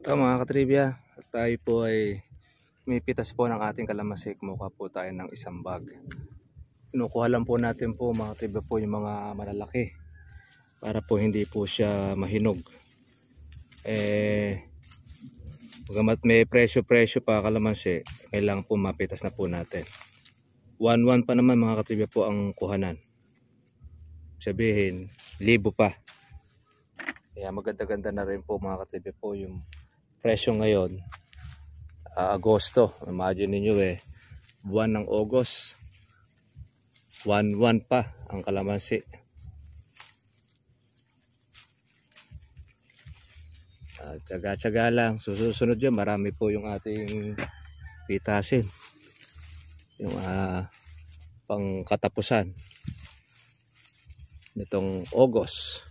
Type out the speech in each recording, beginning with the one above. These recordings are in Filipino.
Ito mga katribya, tayo po ay may pitas po ng ating kalamansi. Kumuha po tayo ng isang bag. Kinukuha lang po natin po mga katribya po yung mga malalaki para po hindi po siya mahinog. Bagamat may presyo pa kalamansi, kailangan po mapitas na po natin. 1-1 pa naman mga katribya po ang kuhanan. Sabihin, 1,000 pa. Kaya maganda-ganda na rin po mga katribya po yung presyo ngayon. Agosto, imagine niyo buwan ng August, 1-1 pa ang kalamansi. Tsaga-tsaga lang, susunod yan, marami po yung ating pitasin, yung pang katapusan nitong August.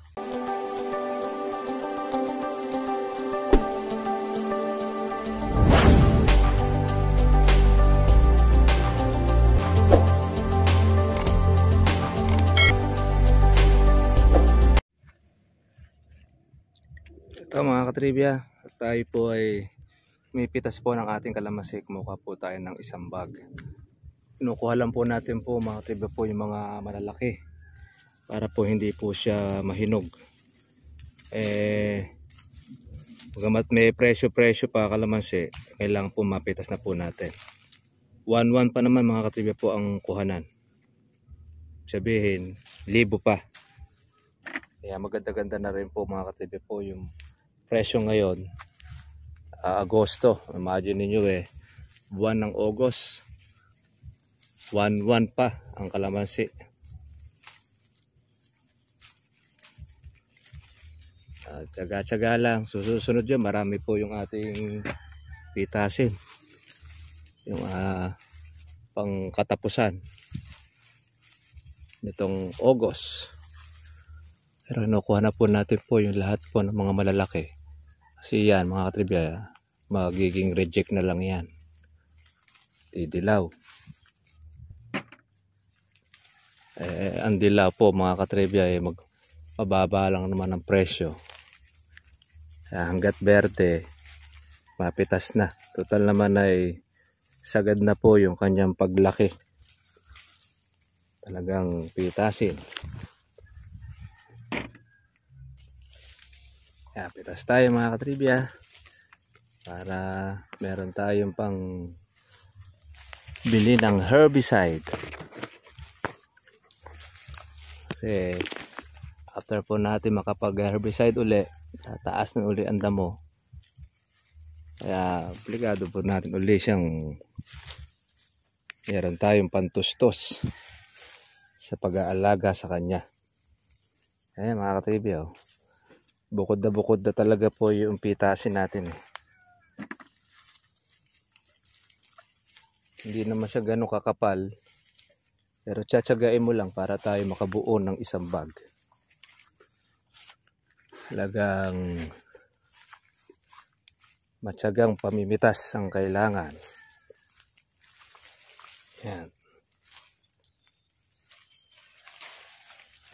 Ito mga katribya, tayo po ay may pitas po ng ating kalamansi. Kumuha po tayo ng isang bag. Kinukuha lang po natin po mga katribya po yung mga malalaki para po hindi po siya mahinog. Bagamat may presyo pa kalamansi, kailangan po mapitas na po natin. 1-1 pa naman mga katribya po ang kuhanan. Sabihin, 1,000 pa. Kaya maganda-ganda na rin po mga katribya po yung presyo ngayon. Agosto, imagine niyo buwan ng August, 1-1 pa ang kalamansi. Tsaga-tsaga lang, susunod yan, marami po yung ating pitasin, yung pang katapusan nitong August. Pero nakuha na po natin po yung lahat po ng mga malalaki. Kasi yan mga katribya, magiging reject na lang yan. Didilaw. Ang dilaw po mga katribya mababa lang naman ang presyo. Hanggat berde, mapitas na. Total naman ay sagad na po yung kanyang paglaki. Talagang pitasin. Pitas tayo mga katribya para meron tayong pang bili ng herbicide. Kasi after po natin makapag herbicide uli, tataas na uli ang damo. Kaya obligado po natin uli siyang meron tayong pantustos sa pag-aalaga sa kanya. Ayan mga katribya, bukod na talaga po yung pitasin natin. Hindi naman siya ganun kakapal, pero tsatsagain mo lang para tayo makabuo ng isang bag. Talagang matyagang pamimitas ang kailangan. Yan.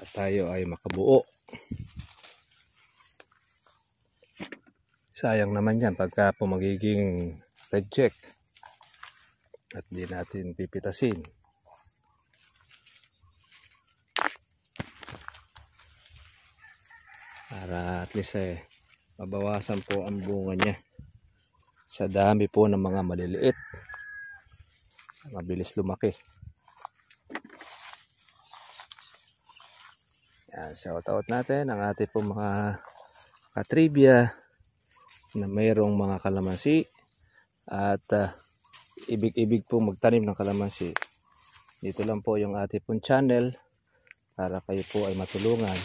At tayo ay makabuo. Sayang naman yan pagka po magiging reject at di natin pipitasin. Para at least mabawasan po ang bunga niya sa dami po ng mga maliliit. Mabilis lumaki. Yan, shout out natin ang ating po mga katribya na mayroong mga kalamansi at ibig po magtanim ng kalamansi. Dito lang po yung ating pong channel para kayo po ay matulungan.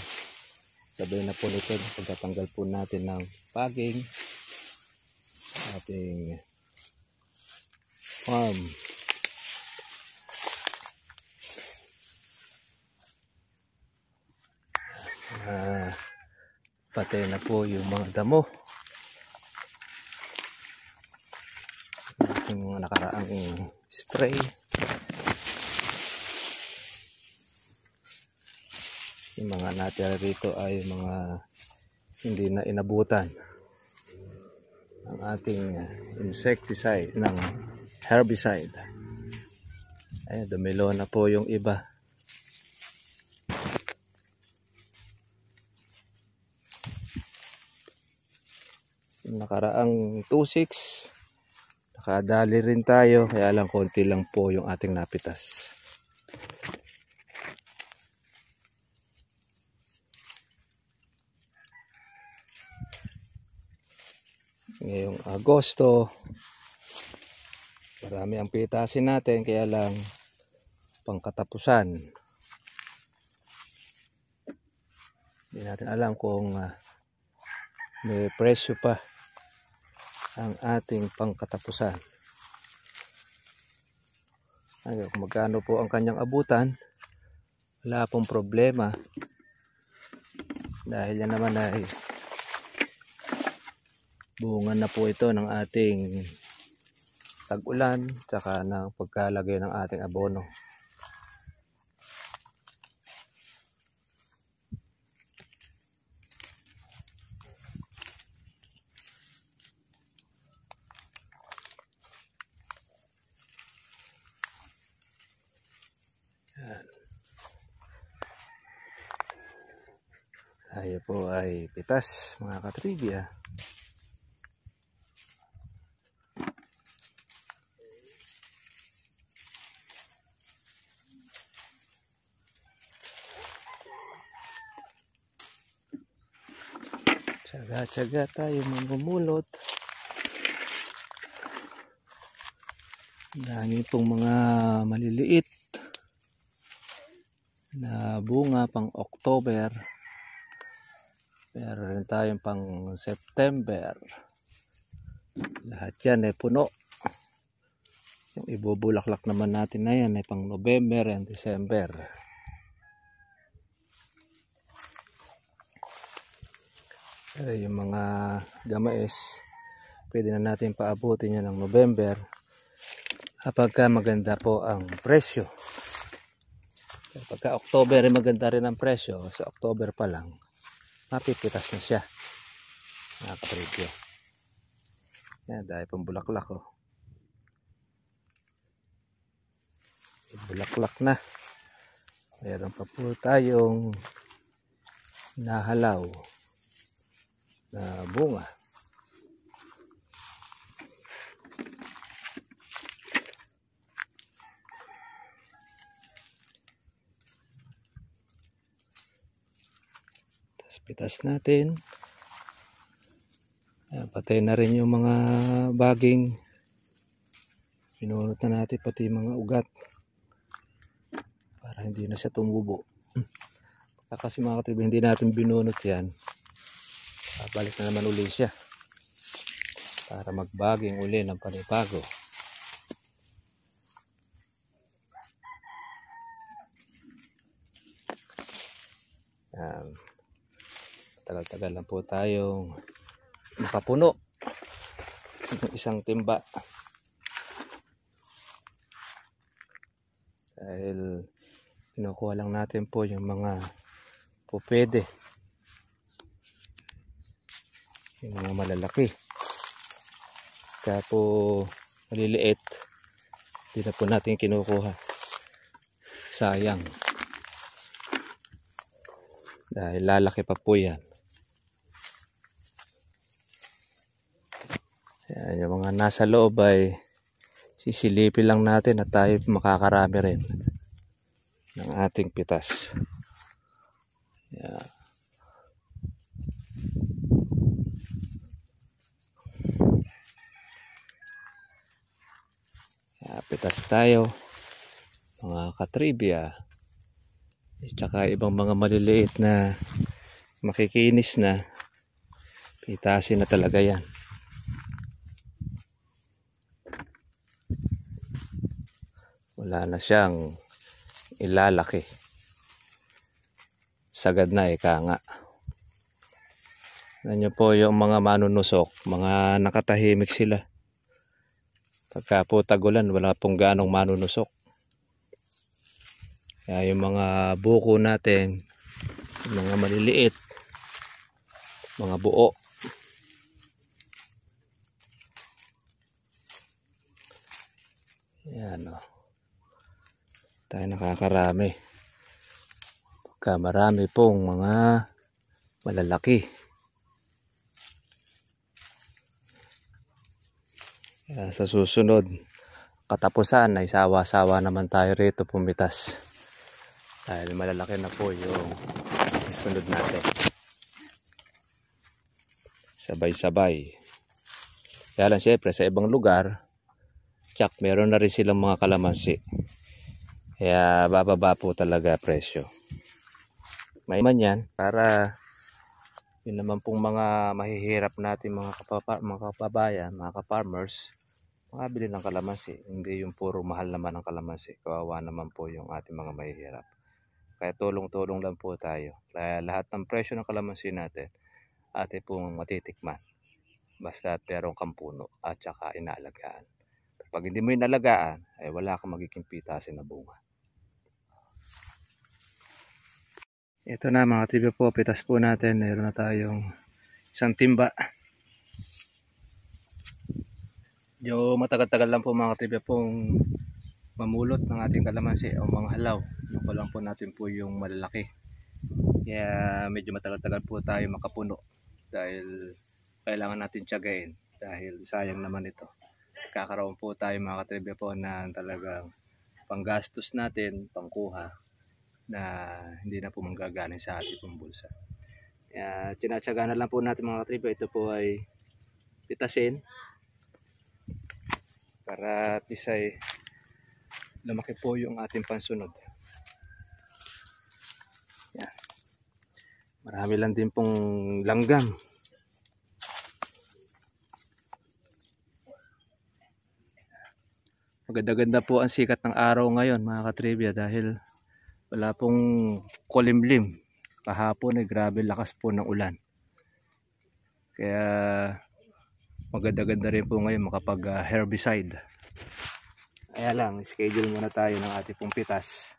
Sabihin na po nito, pagkatanggal po natin ng paging ating farm. Patay na po yung mga damo. Yung mga nakaraang spray. Yung mga natira rito ay mga hindi na inabutan. ang ating insecticide ng herbicide. Ayan, dumilo na po yung iba. Yung nakaraang 2.6 nakadali rin tayo, kaya lang konti lang po yung ating napitas. Ngayong Agosto, marami ang pitasin natin, kaya lang pangkatapusan. Hindi natin alam kung may presyo pa ang ating pangkatapusan. Ay, kung magkano po ang kanyang abutan, wala pong problema. Dahil yan naman ay bunga na po ito ng ating tag-ulan tsaka ng pagkalagay ng ating abono. Yan. Tayo po ay pitas, mga katribya. Tsaga-tsaga tayo mamumulot. Dami pong mga maliliit na bunga pang October. Meron rin tayong pang September. Lahat yan ay puno. Yung ibubulaklak naman natin na yan ay pang November and December. Pero yung mga gamais, pwede na natin paabutin yan ng November kapag maganda po ang presyo. Kapag October ay maganda rin ang presyo, sa October pa lang mapipitas na siya, mga katribya. Yan, dahil pang bulaklak oh. Bulaklak na. Mayroon pa po tayong nahalaw na bunga. Tapos pitas natin. Ayan, patay na rin yung mga baging. Pinunot na natin pati mga ugat para hindi na siya tumubo. Kasi mga katribya, hindi natin binunot yan, balik na naman uli siya para magbaging uli ng panibago. Tagal-tagal lang po tayong makapuno ng isang timba dahil kinukuha lang natin po yung mga pupwede, yung mga malalaki. Kaya po maliliit, hindi na po natin kinukuha. Sayang. Dahil lalaki pa po yan. Yan, yung mga nasa loob ay sisilipin lang natin at tayo makakarami rin ng ating pitas. Yan. Pitas tayo, mga katribya, at saka ibang mga maliliit na makikinis na, pitasin na talaga yan. Wala na siyang ilalaki, sagad na ika nga. Ano po yung mga manunusok, mga nakatahimik sila. Pagka po tagulan, wala pong ganong manunusok. Kaya yung mga buko natin, yung mga maliliit, mga buo, Ayan o. Tayo nakakarami. Pagka marami pong mga malalaki. Kaya sa susunod katapusan ay sawa-sawa naman tayo rito pumitas. Dahil malalaki na po yung sunod natin. Sabay-sabay. Kaya lang syempre sa ibang lugar, tsak meron na rin silang mga kalamansi. Kaya bababa po talaga presyo. May man yan para yun naman pong mga mahihirap natin mga kapabayan, mga ka-farmers, makabili ng kalamansi. Hindi yung puro mahal naman ang kalamansi. Kawawa naman po yung ating mga mahihirap. Kaya tulong-tulong lang po tayo. Kaya lahat ng presyo ng kalamansi natin, atin pong matitikman. Basta merong kampuno at saka inaalagaan. Pag hindi mo inalagaan, ay wala kang magiging pitasin na bunga. Ito na mga tribe po, pitas po natin. Meron na tayong isang timba. Yung matagal-tagal lang po mga tribe pong mamulot ng ating kalamansi o mga halaw. Naku lang po natin po yung malalaki. Kaya medyo matagal-tagal po tayo makapuno. Dahil kailangan natin tiyagain. Dahil sayang naman ito. Kakaroon po tayo mga katribe po na talagang panggastos natin, pangkuha na hindi na po manggagaling sa ating pong bulsa. Kaya tinatsaga na lang po natin mga katribe. Ito po ay pitasin para at least ay lumaki po yung ating pansunod. Yan. Marami lang din pong langgam. Maganda-ganda po ang sikat ng araw ngayon mga katribya dahil wala pong kulimlim. Kahapon ay grabe lakas po ng ulan. Kaya maganda-ganda rin po ngayon makapag herbicide. Kaya lang, schedule muna tayo ng ating pong pitas.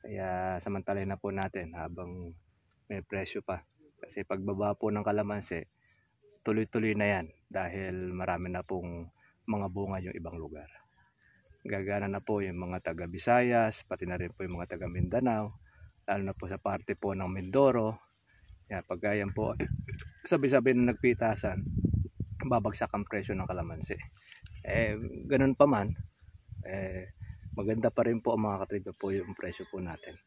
Kaya samantalay na po natin habang may presyo pa. Kasi pagbaba po ng kalamansi, tuloy-tuloy na yan dahil marami na pong mga bunga yung ibang lugar. Gagana na po yung mga taga Visayas, pati na rin po yung mga taga Mindanao, lalo na po sa parte po ng Mindoro. Yan, pag yan po, sabi-sabi na nagpitasan, babagsak ang presyo ng kalamansi. Ganun pa man, maganda pa rin po ang mga katribe po yung presyo po natin.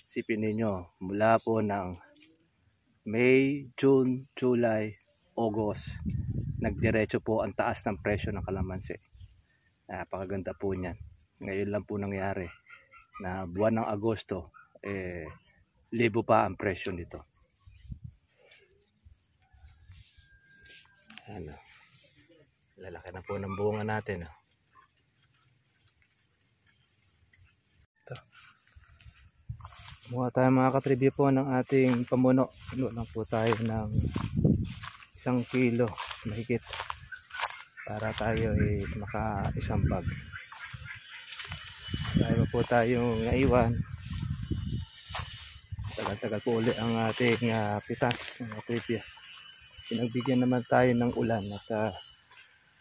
Sipin ninyo, mula po ng May, June, July, August, nagdiretso po ang taas ng presyo ng kalamansi. Napakaganda po niyan. Ngayon lang po nangyari na buwan ng Agosto, libo pa ang presyo nito. Ano, lalaki na po ng bunga natin. Kumuha tayo mga katribe po ng ating pamuno. Ano lang po tayo ng 1 kilo mahigit para tayo ay maka isang bag. Tayo po tayong naiwan. Tagal-tagal po ulit ang ating pitas mga katribe. Pinagbigyan naman tayo ng ulan at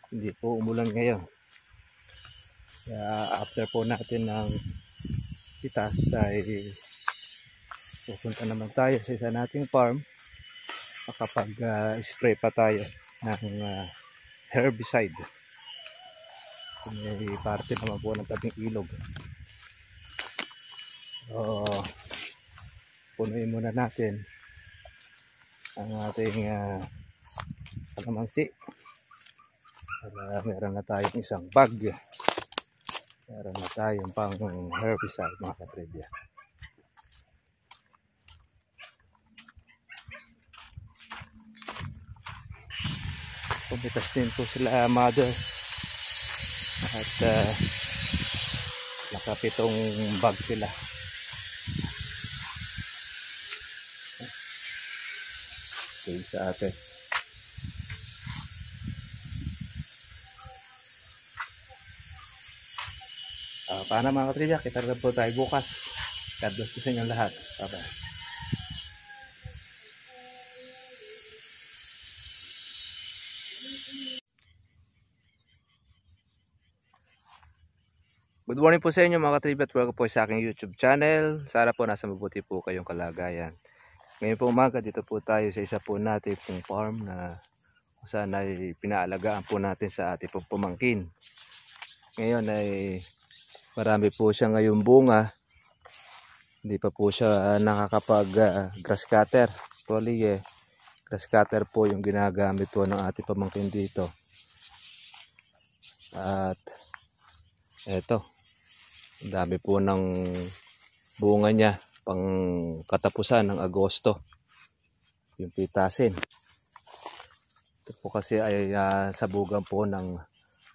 hindi po umulan ngayon. Kaya after po natin ng pitas ay pupunta naman tayo sa isa nating farm makapag-spray pa tayo ng herbicide. May parte naman po ng tabing ilog. So, punuin muna natin ang ating kalamansi para meron na tayong isang bag. Meron na tayong pang herbicide mga katribya. Pumitas din po sila mother at nakapitong bag sila. Okay, sa atin. Paano mga katribya, kita rin po tayo bukas. God bless po sa inyong lahat. Bye-bye. Good morning po sa inyo mga katribya at welcome po sa aking YouTube channel. Sana po nasa mabuti po kayong kalagayan. Ngayon po umaga dito po tayo sa isa po natin pong farm na kung saan ay pinaalagaan po natin sa ating pong pamangkin. Ngayon ay marami po siya ngayong bunga. Hindi pa po siya nakakapag grass cutter. Actually grass cutter po yung ginagamit po ng ating pamangkin dito. At eto, ang dami po ng bunga niya pang katapusan ng Agosto yung pitasin. Ito po kasi ay sabugan po ng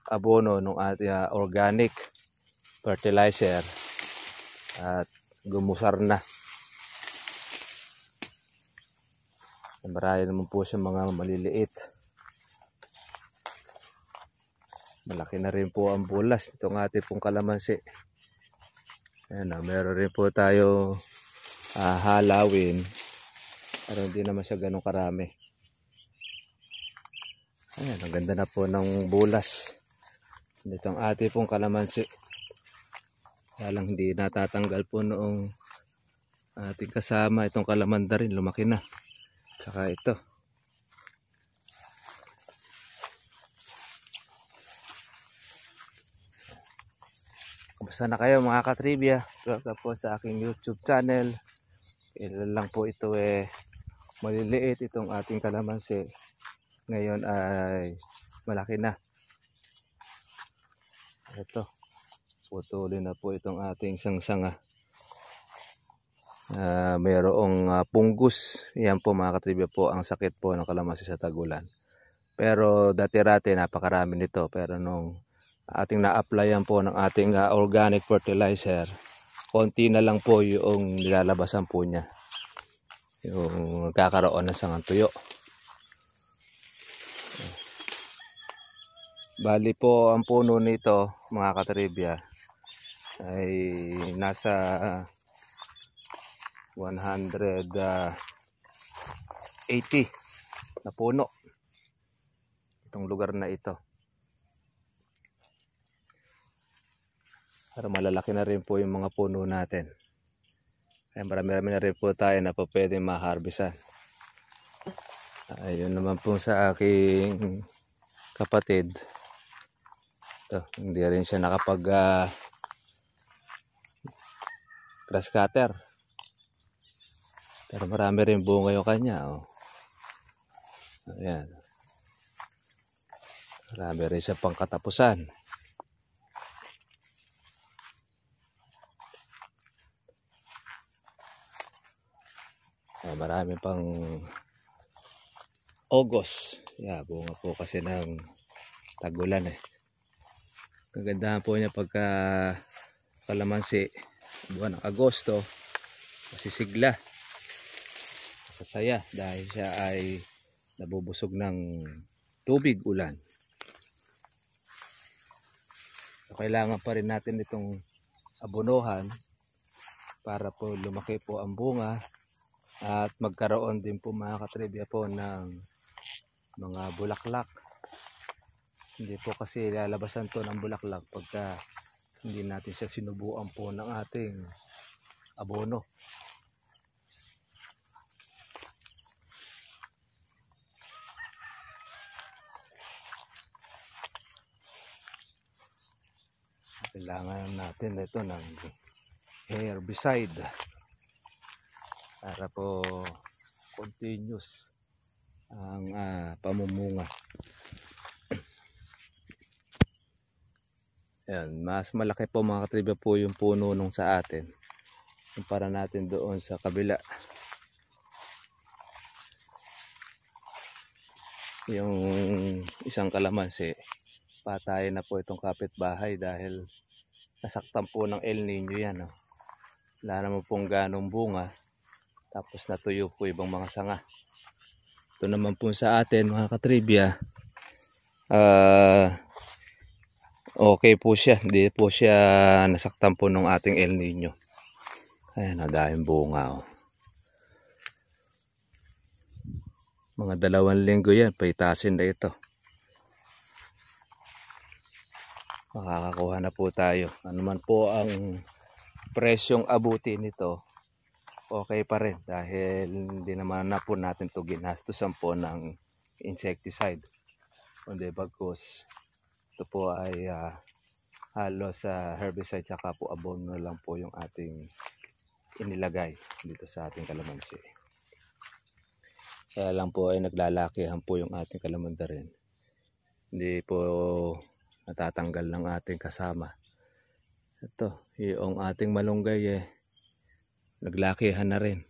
abono ng ating organic fertilizer at gumusar na. Marami naman po siya mga maliliit. Malaki na rin po ang bulas itong ating pong kalamansi. Ayan, meron rin po tayo halawin. Pero hindi naman siya ganun karami. Ayan, ang ganda na po ng bulas. Dito ang ating pong kalamansi. Kaya lang hindi natatanggal po noong ating kasama. Itong kalamanda rin, lumaki na. Tsaka ito. Kumusta na kayo mga katribya? Welcome po sa aking YouTube channel. Ilan lang po ito maliliit itong ating kalamansi. Ngayon ay malaki na. Ito. Putulin na po itong ating sangsanga. Mayroong punggus. Yan po mga katribya po ang sakit po ng kalamansi sa tagulan. Pero dati-rati napakarami nito. Pero nung ating na-applyan po ng ating organic fertilizer, konti na lang po yung nilalabasan po niya. Yung nagkakaroon ng sangang tuyo. Bali po ang puno nito mga katribya ay nasa 180 na puno itong lugar na ito. Pero malalaki na rin po yung mga puno natin. Kaya marami-rami na rin po tayo na po pwede ma-harvestan. Ayun naman po sa aking kapatid. Ito, hindi rin siya nakapag grass cutter. Pero marami rin bunga yung kanya. Oh. Ayan. Marami rin siya pang katapusan. Marami pang August. Yeah, bunga po kasi ng tagulan Kagandahan po niya pagka kalamansi buwan ng Agosto, masisigla, masasaya dahil siya ay nabubusog ng tubig ulan. So, kailangan pa rin natin itong abonohan para po lumaki po ang bunga. At magkaroon din po mga katribya po ng mga bulaklak. Hindi po kasi lalabasan to ng bulaklak pagka hindi natin siya sinubuan po ng ating abono. Kailangan natin ito ng herbicide para po continuous ang pamumunga. Ayan, mas malaki po mga katribya po yung puno nung sa atin kumpara natin doon sa kabila. Yung isang kalamansi, patay na po itong kapitbahay dahil nasaktan po ng El Nino yan. Wala naman pong ganong bunga. Tapos natuyo po ibang mga sanga. Ito naman po sa atin mga katribya. Okay po siya. Hindi po siya nasaktan po ng ating El Nino. Ayan, dahil bunga. Mga 2 linggo yan. Paitasin na ito. makakakuha na po tayo. Ano man po ang presyong abuti nito, okay pa rin dahil hindi naman na po natin ito ginastusan po ng insecticide. Kundi bagkus ito po ay halos sa herbicide tsaka po abono lang po yung ating inilagay dito sa ating kalamansi. Kaya lang po ay naglalakihan po yung ating kalamanda rin. Hindi po natatanggal ng ating kasama. Ito, yung ating malunggay naglakihan na rin.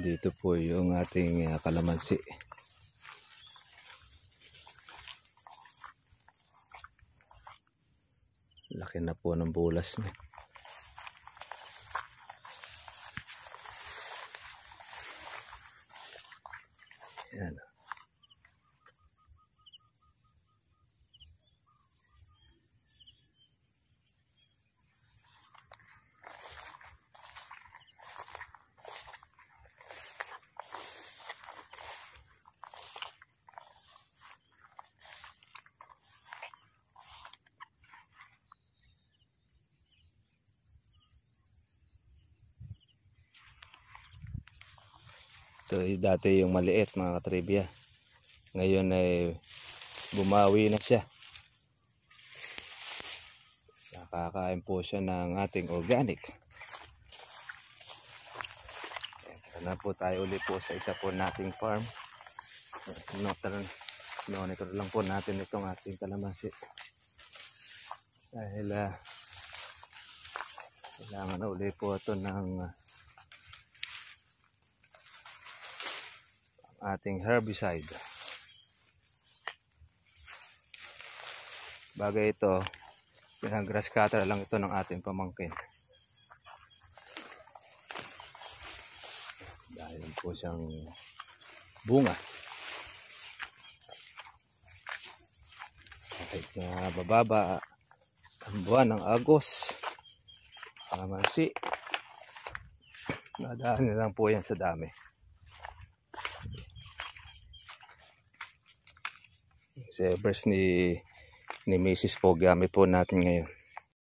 Dito po yung ating kalamansi. Laki na po ng bulas niya. Yan. Ito dati yung maliit mga katribya. Ngayon ay bumawi na siya. Nakakain po siya ng ating organic. Tara na po tayo ulit po sa isa po nating farm. Monitor lang po natin itong ating kalamansi. Dahil kailangan na ulit po ito ng ating herbicide. Bagay ito, pinag-grass cutter lang ito ng ating pamangkin. Dahil po siyang bunga. Kahit na bababa ang buwan ng Agos, kalamansi, nadaan na lang po yan sa dami. Severs ni Mrs. po gamit po natin ngayon.